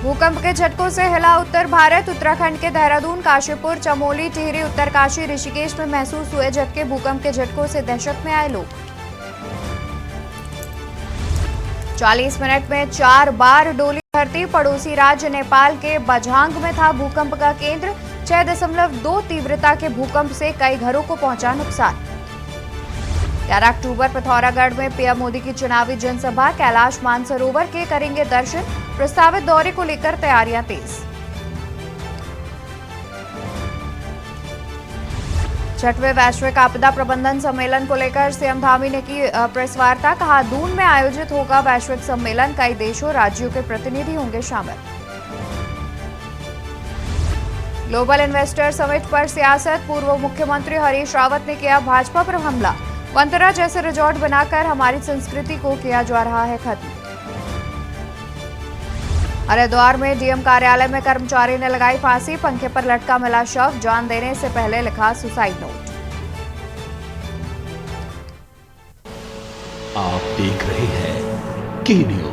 भूकंप के झटकों से हिला उत्तर भारत। उत्तराखंड के देहरादून, काशीपुर, चमोली, टिहरी, उत्तरकाशी, ऋषिकेश में महसूस हुए झटके। भूकंप के झटकों से दहशत में आए लोग। 40 मिनट में 4 बार डोली धरती। पड़ोसी राज्य नेपाल के बझांग में था भूकंप का केंद्र। 6.2 तीव्रता के भूकंप से कई घरों को पहुंचा नुकसान। 11 अक्टूबर पिथौरागढ़ में पीएम मोदी की चुनावी जनसभा। कैलाश मानसरोवर के करेंगे दर्शन। प्रस्तावित दौरे को लेकर तैयारियां तेज। छठवें वैश्विक आपदा प्रबंधन सम्मेलन को लेकर सीएम धामी ने की प्रेस वार्ता। कहा, दून में आयोजित होगा वैश्विक सम्मेलन। कई देशों राज्यों के प्रतिनिधि होंगे शामिल। ग्लोबल इन्वेस्टर समिट पर सियासत। पूर्व मुख्यमंत्री हरीश रावत ने किया भाजपा पर हमला। वंतरा जैसे रिजॉर्ट बनाकर हमारी संस्कृति को किया जा रहा है खत्म। हरिद्वार में डीएम कार्यालय में कर्मचारी ने लगाई फांसी। पंखे पर लटका मिला शव। जान देने से पहले लिखा सुसाइड नोट। आप देख रहे हैं के न्यूज।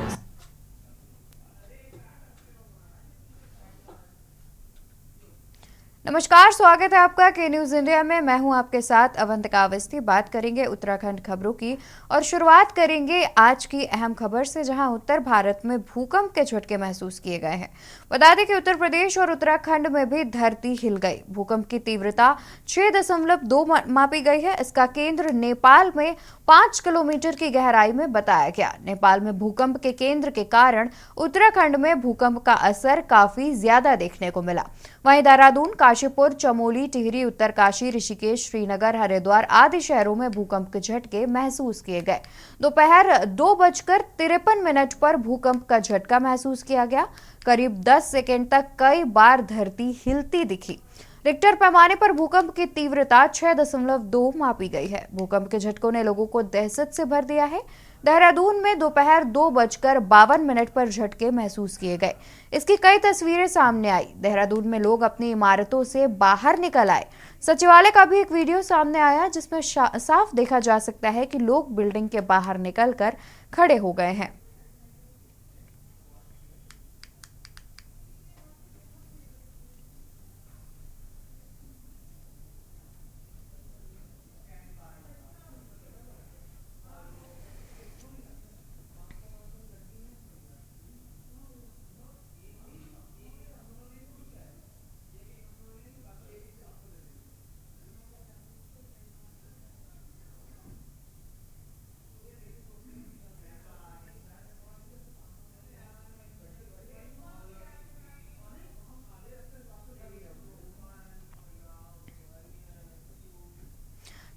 नमस्कार, स्वागत है आपका के न्यूज इंडिया में। मैं हूं आपके साथ अवंतिका अवस्थी। बात करेंगे उत्तराखंड खबरों की और शुरुआत करेंगे आज की अहम खबर से, जहां उत्तर भारत में भूकंप के झटके महसूस किए गए हैं। बता दें कि उत्तर प्रदेश और उत्तराखंड में भी धरती हिल गई। भूकंप की तीव्रता 6.2 मापी गई है। इसका केंद्र नेपाल में 5 किलोमीटर की गहराई में बताया गया। नेपाल में भूकंप के केंद्र के कारण उत्तराखंड में भूकंप का असर काफी ज्यादा देखने को मिला। वहीं देहरादून, काशीपुर, चमोली, टिहरी, उत्तरकाशी, ऋषिकेश, श्रीनगर, हरिद्वार आदि शहरों में भूकंप के झटके महसूस किए गए। दोपहर 2:53 पर भूकंप का झटका महसूस किया गया। करीब 10 सेकेंड तक कई बार धरती हिलती दिखी। रिक्टर पैमाने पर भूकंप की तीव्रता 6.2 मापी गई है। भूकंप के झटकों ने लोगों को दहशत से भर दिया है। देहरादून में दोपहर 2:52 पर झटके महसूस किए गए। इसकी कई तस्वीरें सामने आई। देहरादून में लोग अपनी इमारतों से बाहर निकल आए। सचिवालय का भी एक वीडियो सामने आया, जिसमें साफ देखा जा सकता है कि लोग बिल्डिंग के बाहर निकलकर खड़े हो गए हैं।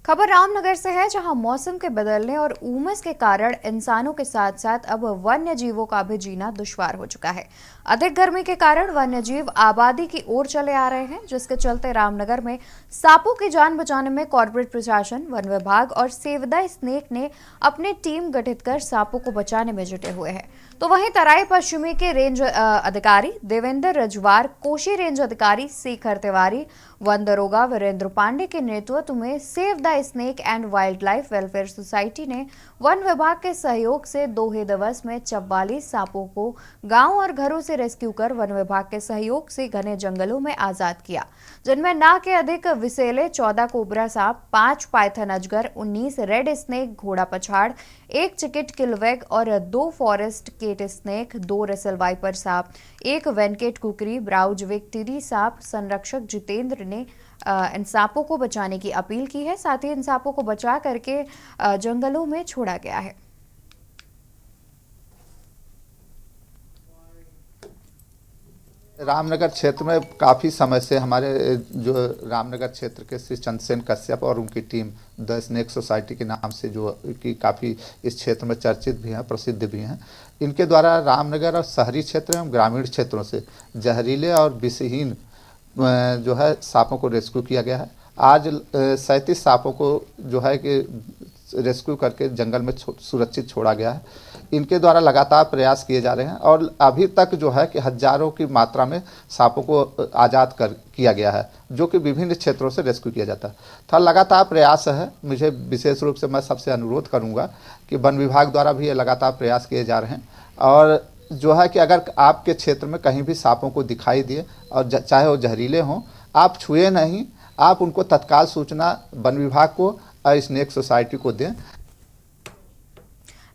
खबर रामनगर से है, जहां मौसम के बदलने और उमस के कारण इंसानों के साथ साथ अब वन्य जीवों का भी जीना दुश्वार हो चुका है। अधिक गर्मी के कारण वन्य जीव आबादी की ओर चले आ रहे हैं, जिसके चलते रामनगर में सांपों की जान बचाने में कॉर्पोरेट प्रशासन, वन विभाग और सेव द स्नेक ने अपनी टीम गठित कर सांपों को बचाने में जुटे हुए हैं। तो वहीं तराई पश्चिमी के रेंज अधिकारी देवेंद्र रजवार, कोशी रेंज अधिकारी शेखर तिवारी, वन दरोगा वीरेंद्र पांडे के नेतृत्व में save the snake and wild life welfare society ने वन विभाग के सहयोग से 2 दिवस में 44 सांपों को गांव और घरों से रेस्क्यू कर वन विभाग के सहयोग से घने जंगलों में आजाद किया, जिनमें ना के अधिक विसेले 14 कोबरा सांप, 5 पाइथन अजगर, 19 रेड स्नेक घोड़ा पछाड़, 1 चिकिट किलवेग और 2 forest cat snake, 2 Russell viper सांप, 1 वेनकेट कुकरी, ब्राउज विक्टरी सांप। संरक्षक जितेंद्र ने इन सांपों को बचाने की अपील की है। साथ ही इन सांपों को बचा करके जंगलों में छोड़ा गया है। रामनगर क्षेत्र में काफ़ी समय से हमारे जो रामनगर क्षेत्र के श्री चंद्रसेन कश्यप और उनकी टीम द स्नेक सोसाइटी के नाम से जो कि काफ़ी इस क्षेत्र में चर्चित भी हैं, प्रसिद्ध भी हैं, इनके द्वारा रामनगर और शहरी क्षेत्र एवं ग्रामीण क्षेत्रों से जहरीले और विषहीन जो है सांपों को रेस्क्यू किया गया है। आज 37 सांपों को जो है कि रेस्क्यू करके जंगल में सुरक्षित छोड़ा गया है। इनके द्वारा लगातार प्रयास किए जा रहे हैं और अभी तक जो है कि हजारों की मात्रा में सांपों को आज़ाद किया गया है, जो कि विभिन्न क्षेत्रों से रेस्क्यू किया जाता है। था लगातार प्रयास है। मुझे विशेष रूप से मैं सबसे अनुरोध करूंगा कि वन विभाग द्वारा भी ये लगातार प्रयास किए जा रहे हैं और जो है कि अगर आपके क्षेत्र में कहीं भी सांपों को दिखाई दिए और चाहे वो जहरीले हों, आप छुए नहीं, आप उनको तत्काल सूचना वन विभाग को और स्नेक सोसाइटी को दें।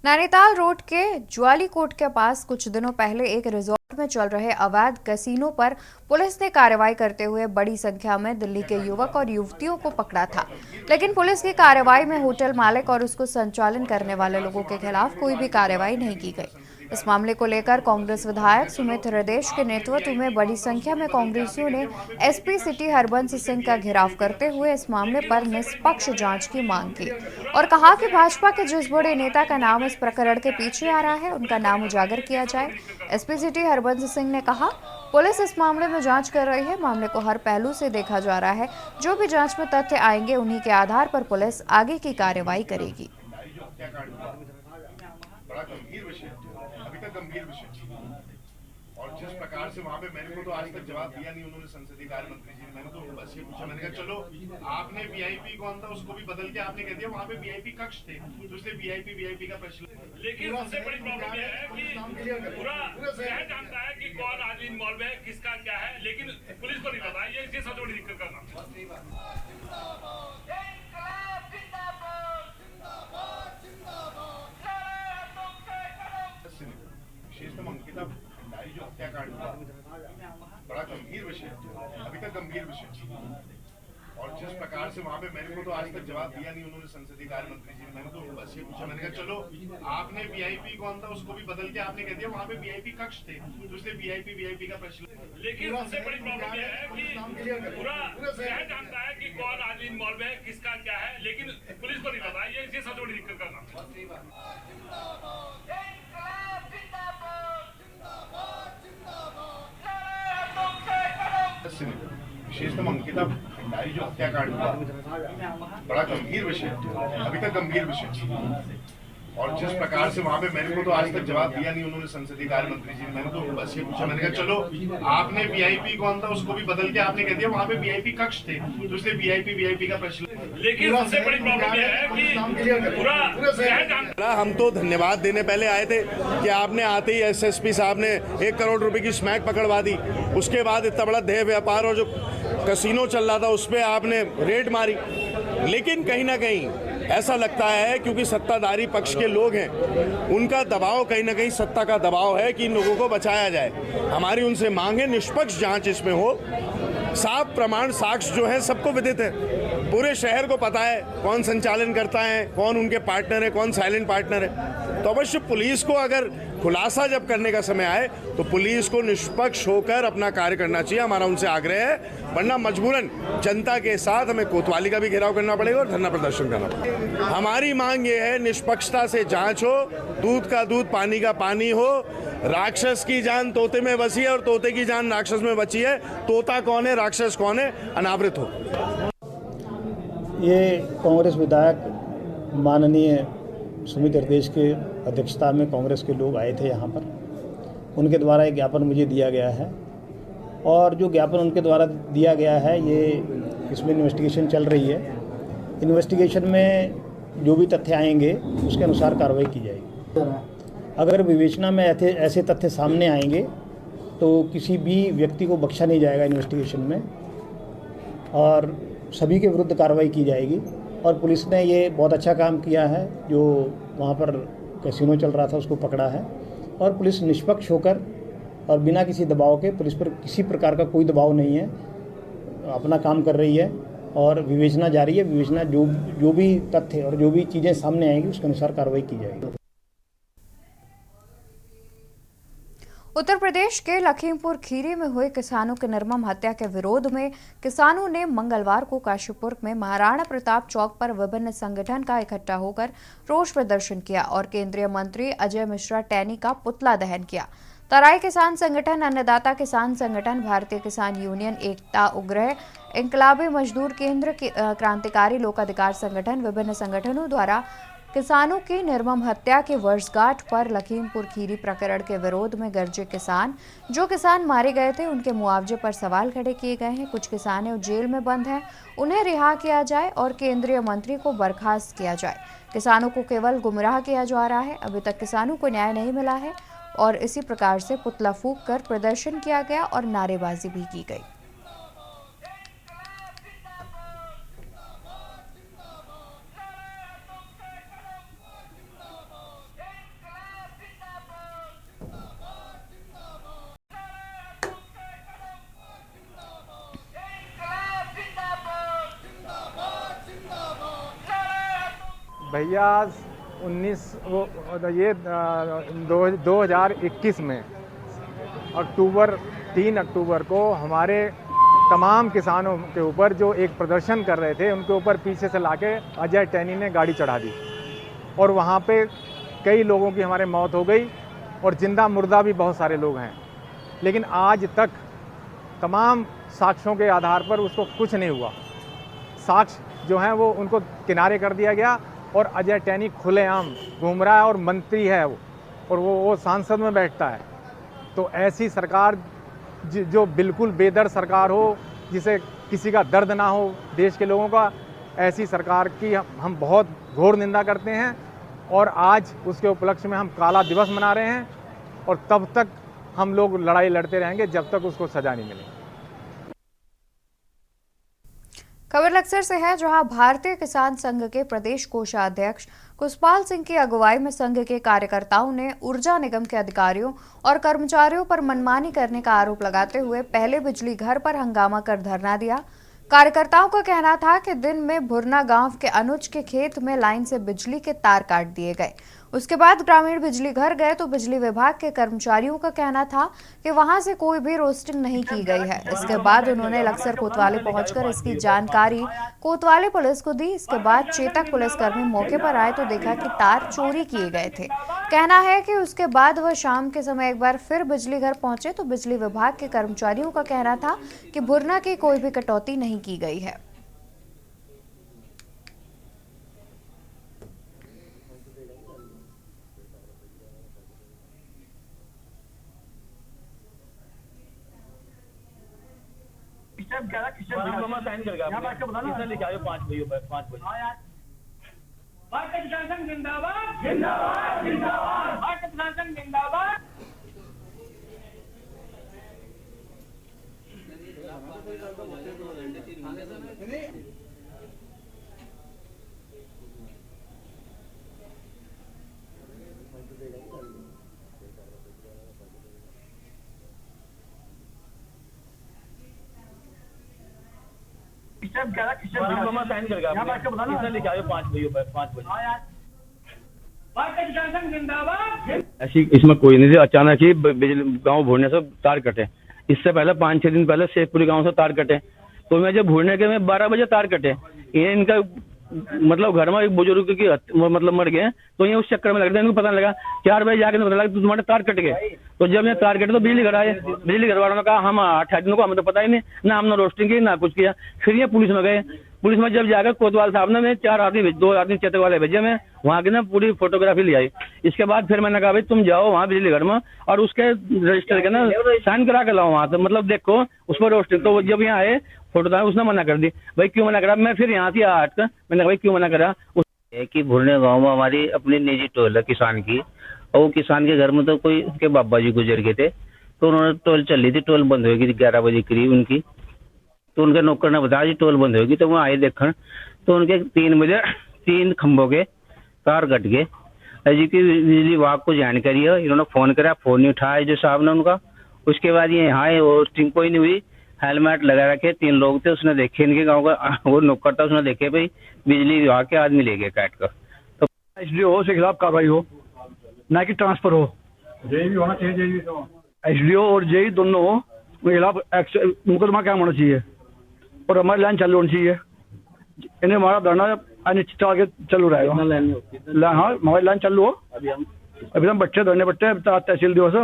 नैनीताल रोड के ज्वालीकोट के पास कुछ दिनों पहले एक रिजॉर्ट में चल रहे अवैध कैसीनो पर पुलिस ने कार्रवाई करते हुए बड़ी संख्या में दिल्ली के युवक और युवतियों को पकड़ा था। लेकिन पुलिस की कार्रवाई में होटल मालिक और उसको संचालन करने वाले लोगों के खिलाफ कोई भी कार्रवाई नहीं की गई। इस मामले को लेकर कांग्रेस विधायक सुमित हृदयेश के नेतृत्व में बड़ी संख्या में कांग्रेसियों ने एसपी सिटी हरबंस सिंह का घेराव करते हुए इस मामले पर निष्पक्ष जांच की मांग की और कहा कि भाजपा के जिस बड़े नेता का नाम इस प्रकरण के पीछे आ रहा है, उनका नाम उजागर किया जाए। एसपी सिटी हरबंस सिंह ने कहा, पुलिस इस मामले में जांच कर रही है, मामले को हर पहलू से देखा जा रहा है, जो भी जांच में तथ्य आएंगे उन्हीं के आधार पर पुलिस आगे की कार्रवाई करेगी। बड़ा गंभीर विषय, अभी तक गंभीर विषय, और जिस प्रकार से वहाँ पे मैंने को तो आज तक जवाब दिया नहीं उन्होंने संसदीय कार्य मंत्री जी। मैंने तो बस ये पूछा, मैंने कहा चलो आपने वीआईपी कौन था उसको भी बदल के आपने कह दिया वहाँ पे वीआईपी कक्ष थे, तो इसलिए वीआईपी का प्रश्न। लेकिन सबसे बड़ी प्रॉब्लम यह है कि पूरा शहर जानता है कि कौन आदमी इन्वॉल्व है, किसका क्या है, लेकिन पुलिस को नहीं पता। ये सबसे बड़ी दिक्कत का नाम। विशेषतः अंकिता भंडारी जो हत्याकांड हुआ, बड़ा गंभीर विषय, अभी तक गंभीर विषय, और जिस प्रकार से वहाँ पे मैंने को तो आज तक जवाब दिया नहीं उन्होंने संसदीय कार्य मंत्री जी। मैंने तो बस ये पूछा, मैंने कहा चलो आपने वीआईपी कौन था उसको भी बदल के आपने कह दिया वहाँ पे वीआईपी कक्ष थे, तो इसलिए वीआईपी का प्रश्न। लेकिन सबसे बड़ी प्रॉब्लम यह है कि पूरा शहर जानता है कि कौन आदमी इन्वॉल्व है, किसका क्या है, लेकिन पुलिस को नहीं पता। ये सबसे बड़ी दिक्कत का नाम। विशेषतः अंकिता भंडारी जो हत्याकांड हुआ, बड़ा गंभीर विषय, अभी तक गंभीर विषय, और जिस प्रकार से वहाँ पे मैंने को तो आज तक जवाब दिया नहीं उन्होंने संसदीय कार्य मंत्री जी। मैंने तो बस ये पूछा, मैंने कहा चलो आपने वीआईपी कौन था उसको भी बदल के आपने कह दिया वहाँ पे वीआईपी कक्ष थे, तो इसलिए वीआईपी का प्रश्न। लेकिन सबसे बड़ी प्रॉब्लम यह है कि पूरा शहर जानता। हम तो धन्यवाद देने पहले आए थे कि आपने आते ही एसएसपी साहब ने 1 करोड़ रुपए की स्मैक पकड़वा दी। उसके बाद इतना बड़ा देह व्यापार और जो कैसीनो चल रहा था उस पर आपने रेड मारी। लेकिन कहीं ना कहीं ऐसा लगता है क्योंकि सत्ताधारी पक्ष के लोग हैं, उनका दबाव कहीं ना कहीं सत्ता का दबाव है कि इन लोगों को बचाया जाए। हमारी उनसे मांग है निष्पक्ष जांच इसमें हो, साफ प्रमाण साक्ष्य जो है सबको विदित है, पूरे शहर को पता है कौन संचालन करता है, कौन उनके पार्टनर है, कौन साइलेंट पार्टनर है। तो अवश्य पुलिस को अगर खुलासा जब करने का समय आए तो पुलिस को निष्पक्ष होकर अपना कार्य करना चाहिए, हमारा उनसे आग्रह है। वरना मजबूरन जनता के साथ हमें कोतवाली का भी घेराव करना पड़ेगा और धरना प्रदर्शन करना पड़ेगा। हमारी मांग ये है निष्पक्षता से जांच हो, दूध का दूध पानी का पानी हो। राक्षस की जान तोते में बसी है और तोते की जान राक्षस में बची है। तोता कौन है, राक्षस कौन है, अनावृत हो। ये कांग्रेस विधायक माननीय सुमित हृदयेश के अध्यक्षता में कांग्रेस के लोग आए थे यहाँ पर। उनके द्वारा एक ज्ञापन मुझे दिया गया है और जो ज्ञापन उनके द्वारा दिया गया है ये इसमें इन्वेस्टिगेशन चल रही है। इन्वेस्टिगेशन में जो भी तथ्य आएंगे उसके अनुसार कार्रवाई की जाएगी। अगर विवेचना में ऐसे तथ्य सामने आएंगे तो किसी भी व्यक्ति को बख्शा नहीं जाएगा इन्वेस्टिगेशन में और सभी के विरुद्ध कार्रवाई की जाएगी। और पुलिस ने ये बहुत अच्छा काम किया है, जो वहाँ पर कैसीनो चल रहा था उसको पकड़ा है और पुलिस निष्पक्ष होकर और बिना किसी दबाव के, पुलिस पर किसी प्रकार का कोई दबाव नहीं है, अपना काम कर रही है और विवेचना जारी है। विवेचना जो भी तथ्य और जो भी चीज़ें सामने आएंगी उसके अनुसार कार्रवाई की जाएगी। उत्तर प्रदेश के लखीमपुर खीरी में हुए किसानों की निर्मम हत्या के विरोध में किसानों ने मंगलवार को काशीपुर में महाराणा प्रताप चौक पर विभिन्न संगठन का इकट्ठा होकर रोष प्रदर्शन किया और केंद्रीय मंत्री अजय मिश्रा टैनी का पुतला दहन किया। तराई किसान संगठन, अन्नदाता किसान संगठन, भारतीय किसान यूनियन, एकता उग्रह, इंकलाबी मजदूर केंद्र, क्रांतिकारी लोक अधिकार संगठन, विभिन्न संगठनों द्वारा किसानों की निर्मम हत्या के वर्षगांठ पर लखीमपुर खीरी प्रकरण के विरोध में गरजे किसान। जो किसान मारे गए थे उनके मुआवजे पर सवाल खड़े किए गए हैं। कुछ किसान जेल में बंद हैं, उन्हें रिहा किया जाए और केंद्रीय मंत्री को बर्खास्त किया जाए। किसानों को केवल गुमराह किया जा रहा है। अभी तक किसानों को न्याय नहीं मिला है और इसी प्रकार से पुतला फूंक कर प्रदर्शन किया गया और नारेबाजी भी की गई। भैया 2021 में 3 अक्टूबर को हमारे तमाम किसानों के ऊपर जो एक प्रदर्शन कर रहे थे उनके ऊपर पीछे से लाके अजय टैनी ने गाड़ी चढ़ा दी और वहाँ पे कई लोगों की हमारे मौत हो गई और जिंदा मुर्दा भी बहुत सारे लोग हैं। लेकिन आज तक तमाम साक्ष्यों के आधार पर उसको कुछ नहीं हुआ। साक्ष्य जो हैं वो उनको किनारे कर दिया गया और अजय टैनी खुलेआम घूम रहा है और मंत्री है वो, और वो सांसद में बैठता है। तो ऐसी सरकार जो बिल्कुल बेदर्द सरकार हो, जिसे किसी का दर्द ना हो देश के लोगों का, ऐसी सरकार की हम बहुत घोर निंदा करते हैं। और आज उसके उपलक्ष्य में हम काला दिवस मना रहे हैं और तब तक हम लोग लड़ाई लड़ते रहेंगे जब तक उसको सजा नहीं मिलेगी। खबर लक्सर से है, जहां भारतीय किसान संघ के प्रदेश कोषाध्यक्ष कुशपाल सिंह की अगुवाई में संघ के कार्यकर्ताओं ने ऊर्जा निगम के अधिकारियों और कर्मचारियों पर मनमानी करने का आरोप लगाते हुए पहले बिजली घर पर हंगामा कर धरना दिया। कार्यकर्ताओं का कहना था कि दिन में भुरना गांव के अनुज के खेत में लाइन से बिजली के तार काट दिए गए। उसके बाद ग्रामीण बिजली घर गए तो बिजली विभाग के कर्मचारियों का कहना था कि वहां से कोई भी रोस्टिंग नहीं की गई है। इसके बाद उन्होंने लक्सर कोतवाली पहुंचकर इसकी जानकारी कोतवाली पुलिस को दी। इसके बाद चेतक पुलिसकर्मी मौके पर आए तो देखा कि तार चोरी किए गए थे। कहना है कि उसके बाद वह शाम के समय एक बार फिर बिजली घर पहुंचे तो बिजली विभाग के कर्मचारियों का कहना था कि भुरना की कोई भी कटौती नहीं की गई है। साइन कर किसने लिखा है 5 बजे भारतीय किसान संघ जिंदाबाद जिंदाबाद जिंदाबाद भारतीय किसान संघ जिंदाबाद। साइन कर किसने लिखा है 5 बजे भारतीय किसान संघ जिंदाबाद। ऐसी इसमें कोई नहीं थी, अचानक ही बिजली गांव भुरने से तार कटे। इससे पहले 5-6 दिन पहले शेखपुरी गांव से तार कटे। तो मैं जब भुरने के में 12 बजे तार कटे, ये इनका मतलब घर में एक बुजुर्ग की मतलब मर गए, तो ये उस चक्कर में लग गया। इनको पता लगा 4 बजे जाके पता लगा तो तुम्हारे तार कट गए। तो जब ये तार कटे तो बिजली घर आए। बिजली घर वालों ने कहा हम 8 दिनों को हमें तो पता ही नहीं, ना हमने रोस्टिंग की ना कुछ किया। फिर ये पुलिस में गए। पुलिस में जब जाकर कोतवाल साहब ने 4 आदमी 2 आदमी चेतक वाले भेजे, मैं वहाँ की ना पूरी फोटोग्राफी ले आई। इसके बाद फिर मैंने कहा भाई तुम जाओ वहाँ बिजली घर में और उसके रजिस्टर के ना साइन करा के लाओ वहाँ से, मतलब देखो उस पर रोस्टिंग। तो जब यहाँ आए फोटो था, उसने मना कर दी। भाई क्यों मना करा? मैं फिर यहाँ से हट कर मैंने कहा भाई क्यों मना करा? कि भुरने गांव में हमारी अपनी निजी टोल है किसान की, और वो किसान के घर में तो कोई उसके बाबा जी गुजर गए थे। तो उन्होंने टोल चल रही थी, टोल बंद होगी 11 बजे करीब उनकी। तो उनके नौकर ने बताया जी टोल बंद होगी। तो वहाँ आए देखने तो उनके 3 बजे 3 खंभों के तार कट गए। जी की बिजली विभाग को जानकारी है, इन्होंने फोन करा, फोन नहीं उठाया जो साहब ने उनका। उसके बाद ये यहाँ रोस्टिंग कोई नहीं हुई। हेलमेट लगा रखे 3 लोग थे, उसने देखे इनके गांव का वो नौकर था, उसने देखे भाई बिजली विभाग के आदमी ले गए काट कर। तो एसडीओ से खिलाफ कार्रवाई हो, ना कि ट्रांसफर हो। जेई भी होना चाहिए, एसडीओ और जेई दोनों हो, उनके खिलाफ मुकदमा क्या होना चाहिए और हमारी लाइन चालू होनी चाहिए। इन्हें हमारा धरना अनिश्चित आगे चालू रहेगा। हाँ हमारी लाइन चालू हो। अभी हम बच्चे धरने बच्चे तहसील दिवस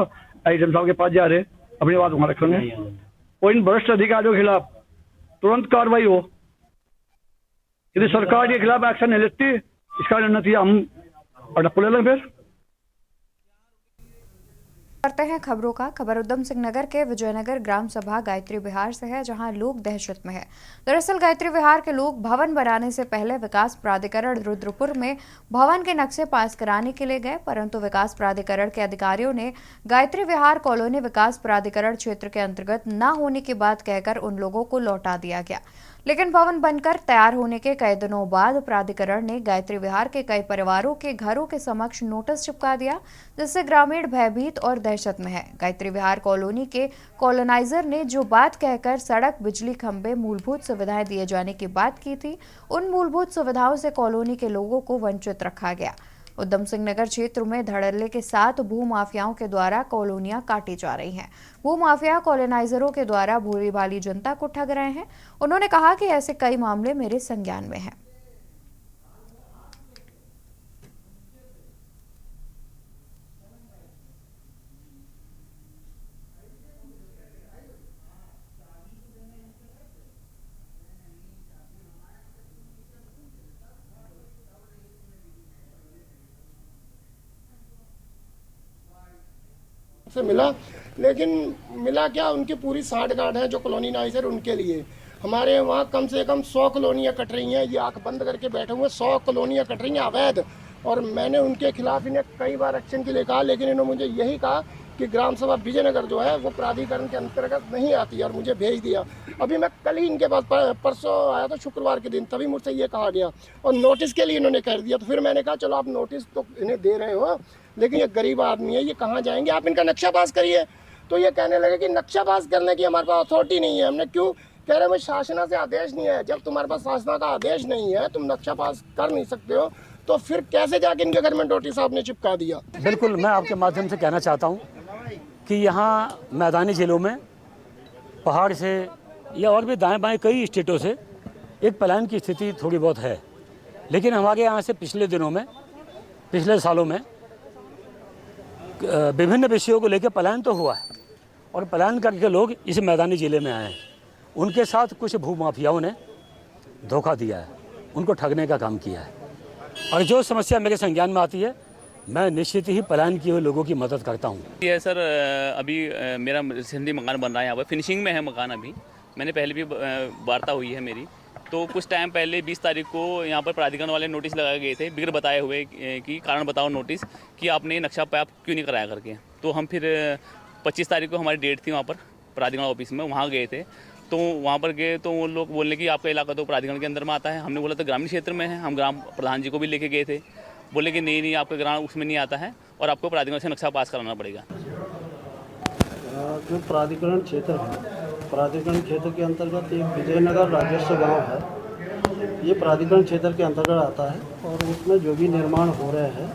आईएम साहब के पास जा रहे, अपनी बात वहाँ रखेंगे। और इन भ्रष्ट अधिकारियों के खिलाफ तुरंत कार्रवाई हो। यदि सरकार के खिलाफ एक्शन नहीं लेती, इसका नतीजा हम अड़प ले लें। फिर करते हैं खबरों का। खबर उधम सिंह नगर के विजयनगर ग्राम सभा गायत्री विहार से है, जहां लोग दहशत में है। दरअसल गायत्री विहार के लोग भवन बनाने से पहले विकास प्राधिकरण रुद्रपुर में भवन के नक्शे पास कराने के लिए गए, परंतु विकास प्राधिकरण के अधिकारियों ने गायत्री विहार कॉलोनी विकास प्राधिकरण क्षेत्र के अंतर्गत न होने की बात कहकर उन लोगों को लौटा दिया गया। लेकिन भवन बनकर तैयार होने के कई दिनों बाद प्राधिकरण ने गायत्री विहार के कई परिवारों के घरों के समक्ष नोटिस चिपका दिया, जिससे ग्रामीण भयभीत और दहशत में है। गायत्री विहार कॉलोनी के कॉलोनाइजर ने जो बात कहकर सड़क, बिजली खंभे, मूलभूत सुविधाएं दिए जाने की बात की थी, उन मूलभूत सुविधाओं से कॉलोनी के लोगों को वंचित रखा गया। उधम सिंह नगर क्षेत्र में धड़ल्ले के साथ भूमाफियाओं के द्वारा कॉलोनियां काटी जा रही हैं। भूमाफिया कॉलोनाइजरों के द्वारा भोली भाली जनता को ठग रहे हैं। उन्होंने कहा कि ऐसे कई मामले मेरे संज्ञान में हैं। से मिला, लेकिन मिला क्या, उनकी पूरी साठगांठ है जो कॉलोनीनाइजर उनके लिए। हमारे वहाँ कम से कम 100 कॉलोनियाँ कट रही हैं, ये आंख बंद करके बैठे हुए 100 कॉलोनियाँ कट रही हैं अवैध। और मैंने उनके खिलाफ इन्हें कई बार एक्शन के लिए कहा, लेकिन इन्होंने मुझे यही कहा कि ग्राम सभा विजयनगर जो है वो प्राधिकरण के अंतर्गत नहीं आती और मुझे भेज दिया। अभी मैं कल ही इनके पास परसों आया था, शुक्रवार के दिन, तभी मुझसे ये कहा गया और नोटिस के लिए इन्होंने कर दिया। तो फिर मैंने कहा चलो आप नोटिस तो इन्हें दे रहे हो, लेकिन ये गरीब आदमी है, ये कहाँ जाएंगे, आप इनका नक्शा पास करिए। तो ये कहने लगे कि नक्शा पास करने की हमारे पास अथॉरिटी नहीं है। हमने क्यों, कह रहे हैं शासना से आदेश नहीं है। जब तुम्हारे पास शासना का आदेश नहीं है, तुम नक्शा पास कर नहीं सकते हो, तो फिर कैसे जाके इनके घर में नोटिस आपने चिपका दिया। बिल्कुल, मैं आपके माध्यम से कहना चाहता हूँ कि यहाँ मैदानी जिलों में पहाड़ से या और भी दाएं बाएं कई स्टेटों से एक पलायन की स्थिति थोड़ी बहुत है, लेकिन हमारे यहाँ से पिछले दिनों में, पिछले सालों में विभिन्न विषयों को लेकर पलायन तो हुआ है और पलायन करके लोग इस मैदानी जिले में आए हैं। उनके साथ कुछ भूमाफियाओं ने धोखा दिया है, उनको ठगने का काम किया है और जो समस्या मेरे संज्ञान में आती है मैं निश्चित ही पलायन किए हुए लोगों की मदद करता हूँ। ये सर अभी मेरा सिंधी मकान बन रहा है, यहाँ पर फिनिशिंग में है मकान। अभी मैंने पहले भी वार्ता हुई है मेरी, तो कुछ टाइम पहले 20 तारीख को यहाँ पर प्राधिकरण वाले नोटिस लगाए गए थे बिगड़ बताए हुए कि कारण बताओ नोटिस कि आपने नक्शा पैप क्यों नहीं कराया करके। तो हम फिर 25 तारीख को हमारी डेट थी वहाँ पर प्राधिकरण ऑफिस में, वहाँ गए थे। तो वहाँ पर गए तो वो लोग बोलने कि आपका इलाका तो प्राधिकरण के अंदर में आता है। हमने बोला तो ग्रामीण क्षेत्र में है। हम ग्राम प्रधान जी को भी लेके गए थे, बोले कि नहीं आपका ग्राम उसमें नहीं आता है और आपको प्राधिकरण से नक्शा पास कराना पड़ेगा। जो प्राधिकरण क्षेत्र है, प्राधिकरण क्षेत्र के अंतर्गत एक विजयनगर राजस्व गांव है, ये प्राधिकरण क्षेत्र के अंतर्गत आता है और उसमें जो भी निर्माण हो रहे हैं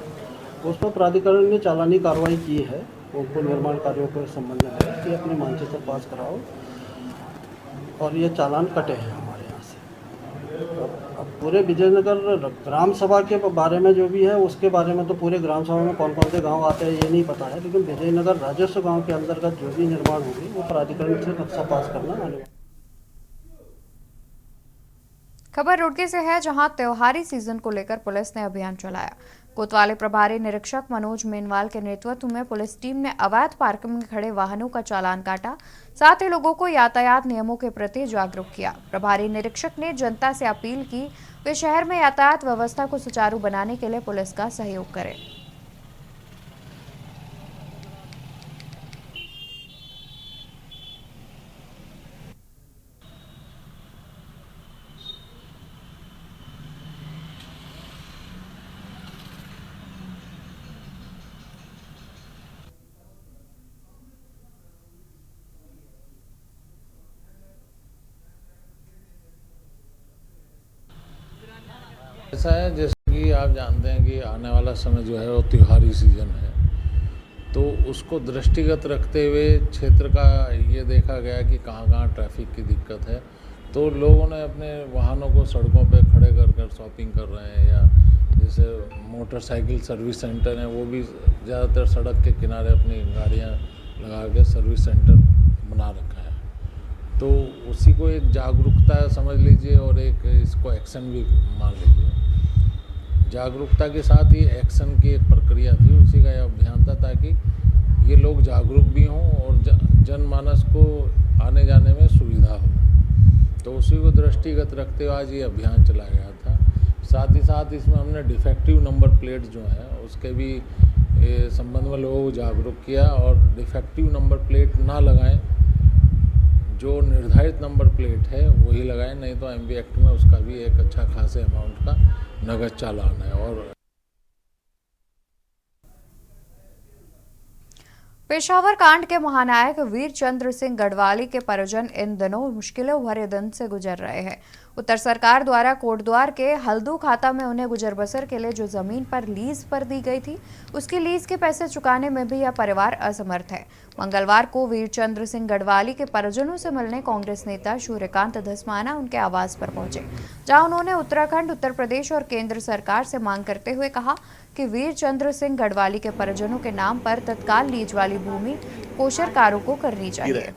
उस पर प्राधिकरण ने चालानी कार्रवाई की है। उनको निर्माण कार्यों के संबंध में कि अपने मानचित्र पास कराओ और ये चालान कटे हैं हमारे यहाँ से। अब पूरे विजयनगर ग्राम सभा के बारे में जो भी है उसके बारे में तो पूरे ग्राम सभा में कौन कौन से गांव आते हैं ये नहीं पता है, लेकिन विजयनगर राजस्व गांव के अंतर्गत जो भी निर्माण होगी वो प्राधिकरण से नक्शा पास करना आने। खबर रुड़की से है, जहां त्योहारी सीजन को लेकर पुलिस ने अभियान चलाया। कोतवाली प्रभारी निरीक्षक मनोज मेनवाल के नेतृत्व में पुलिस टीम ने अवैध पार्किंग में खड़े वाहनों का चालान काटा, साथ ही लोगों को यातायात नियमों के प्रति जागरूक किया। प्रभारी निरीक्षक ने जनता से अपील की वे शहर में यातायात व्यवस्था को सुचारू बनाने के लिए पुलिस का सहयोग करें। ऐसा है जैसे कि आप जानते हैं कि आने वाला समय जो है वो त्योहारी सीज़न है, तो उसको दृष्टिगत रखते हुए क्षेत्र का ये देखा गया कि कहाँ ट्रैफिक की दिक्कत है, तो लोगों ने अपने वाहनों को सड़कों पे खड़े कर शॉपिंग कर रहे हैं, या जैसे मोटरसाइकिल सर्विस सेंटर हैं वो भी ज़्यादातर सड़क के किनारे अपनी गाड़ियाँ लगा के सर्विस सेंटर बना रखा है। तो उसी को एक जागरूकता समझ लीजिए और एक इसको एक्शन भी मान लीजिए। जागरूकता के साथ ही एक्शन की एक प्रक्रिया थी, उसी का यह अभियान था ताकि ये लोग जागरूक भी हों और जनमानस को आने जाने में सुविधा हो। तो उसी को दृष्टिगत रखते हुए आज ये अभियान चलाया गया था। साथ ही साथ इसमें हमने डिफेक्टिव नंबर प्लेट जो हैं उसके भी संबंध में लोगों को जागरूक किया और डिफेक्टिव नंबर प्लेट ना लगाएं, जो निर्धारित नंबर प्लेट है वही लगाएं, नहीं तो एमवी एक्ट में उसका भी एक अच्छा खासे अमाउंट का नगद चालान है। और पेशावर कांड के महानायक वीर चंद्र सिंह गढ़वाली के परिजन इन दिनों मुश्किलों भरे दिन से गुजर रहे हैं। उत्तर सरकार द्वारा कोटद्वार के हल्दू खाता में उन्हें गुजर बसर के लिए जो जमीन पर लीज पर दी गई थी, उसकी लीज के पैसे चुकाने में भी यह परिवार असमर्थ है। मंगलवार को वीर चंद्र सिंह गढ़वाली के परिजनों से मिलने कांग्रेस नेता सूर्यकांत धस्माना उनके आवास पर पहुंचे, जहां उन्होंने उत्तराखंड, उत्तर प्रदेश और केंद्र सरकार से मांग करते हुए कहा कि वीर चंद्र सिंह गढ़वाली के परिजनों के नाम पर तत्काल लीज वाली भूमि कोषरकारों को करनी चाहिए।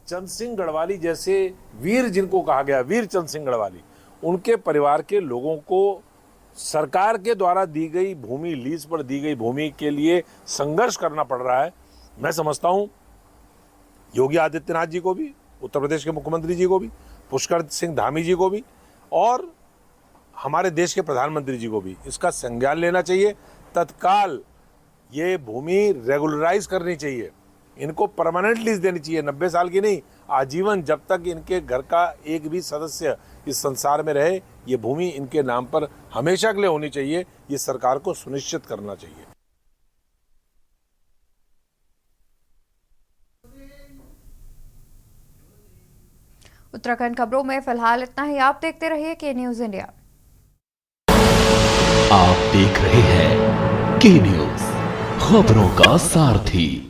चंद सिंह गढ़वाली जैसे वीर, जिनको कहा गया वीर चंद सिंह गढ़वाली, उनके परिवार के लोगों को सरकार के द्वारा दी गई भूमि, लीज पर दी गई भूमि के लिए संघर्ष करना पड़ रहा है। मैं समझता हूं योगी आदित्यनाथ जी को भी, उत्तर प्रदेश के मुख्यमंत्री जी को भी, पुष्कर सिंह धामी जी को भी और हमारे देश के प्रधानमंत्री जी को भी इसका संज्ञान लेना चाहिए। तत्काल ये भूमि रेगुलराइज करनी चाहिए, इनको परमानेंट लीज देनी चाहिए, 90 साल की नहीं, आजीवन, जब तक इनके घर का एक भी सदस्य इस संसार में रहे ये भूमि इनके नाम पर हमेशा के लिए होनी चाहिए। ये सरकार को सुनिश्चित करना चाहिए। उत्तराखंड खबरों में फिलहाल इतना ही। आप देखते रहिए के न्यूज इंडिया। आप देख रहे हैं के न्यूज, खबरों का सारथी।